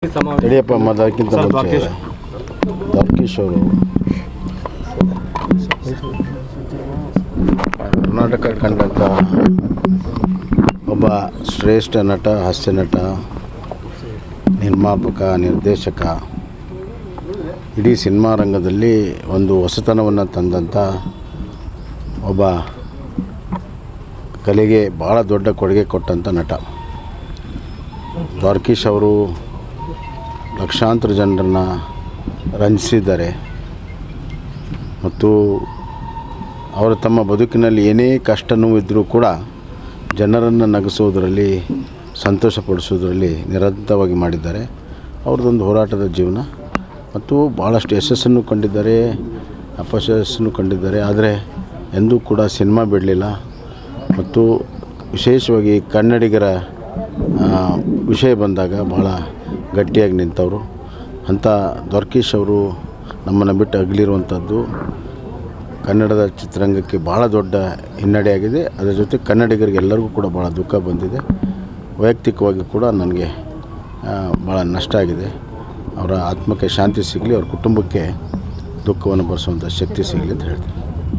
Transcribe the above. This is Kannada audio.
ಯಡಿಯಪ್ಪ ಅದಕ್ಕಿಂತ ಮುಂಚೆ ದ್ವಾರಕೀಶ್ ಅವರು ಕರ್ನಾಟಕ ಕಂಡಂಥ ಒಬ್ಬ ಶ್ರೇಷ್ಠ ನಟ, ಹಾಸ್ಯ ನಟ, ನಿರ್ಮಾಪಕ, ನಿರ್ದೇಶಕ, ಇಡೀ ಸಿನಿಮಾ ರಂಗದಲ್ಲಿ ಒಂದು ಹೊಸತನವನ್ನು ತಂದಂಥ ಒಬ್ಬ ಕಲೆಗೆ ಭಾಳ ದೊಡ್ಡ ಕೊಡುಗೆ ಕೊಟ್ಟಂಥ ನಟ ದ್ವಾರಕೀಶ್ ಅವರು ಲಕ್ಷಾಂತರ ಜನರನ್ನು ರಂಜಿಸಿದ್ದಾರೆ ಮತ್ತು ಅವರು ತಮ್ಮ ಬದುಕಿನಲ್ಲಿ ಏನೇ ಕಷ್ಟ ನೋವಿದ್ದರೂ ಕೂಡ ಜನರನ್ನು ನಗಿಸೋದರಲ್ಲಿ, ಸಂತೋಷಪಡಿಸೋದರಲ್ಲಿ ನಿರಂತರವಾಗಿ ಮಾಡಿದ್ದಾರೆ. ಅವ್ರದ್ದೊಂದು ಹೋರಾಟದ ಜೀವನ ಮತ್ತು ಭಾಳಷ್ಟು ಯಶಸ್ಸನ್ನು ಕಂಡಿದ್ದಾರೆ, ಅಪಯಶಸ್ಸನ್ನು ಕಂಡಿದ್ದಾರೆ. ಆದರೆ ಎಂದೂ ಕೂಡ ಸಿನಿಮಾ ಬಿಡಲಿಲ್ಲ ಮತ್ತು ವಿಶೇಷವಾಗಿ ಕನ್ನಡಿಗರ ವಿಷಯ ಬಂದಾಗ ಭಾಳ ಗಟ್ಟಿಯಾಗಿ ನಿಂತವರು. ಅಂಥ ದ್ವಾರಕೀಶ್ ಅವರು ನಮ್ಮನ್ನು ಬಿಟ್ಟು ಅಗಲಿರುವಂಥದ್ದು ಕನ್ನಡದ ಚಿತ್ರರಂಗಕ್ಕೆ ಭಾಳ ದೊಡ್ಡ ಹಿನ್ನಡೆಯಾಗಿದೆ. ಅದರ ಜೊತೆ ಕನ್ನಡಿಗರಿಗೆ ಎಲ್ಲರಿಗೂ ಕೂಡ ಭಾಳ ದುಃಖ ಬಂದಿದೆ. ವೈಯಕ್ತಿಕವಾಗಿ ಕೂಡ ನನಗೆ ಭಾಳ ನಷ್ಟ ಆಗಿದೆ. ಅವರ ಆತ್ಮಕ್ಕೆ ಶಾಂತಿ ಸಿಗಲಿ, ಅವ್ರ ಕುಟುಂಬಕ್ಕೆ ದುಃಖವನ್ನು ಭರಿಸುವಂಥ ಶಕ್ತಿ ಸಿಗಲಿ ಅಂತ ಹೇಳ್ತೀನಿ.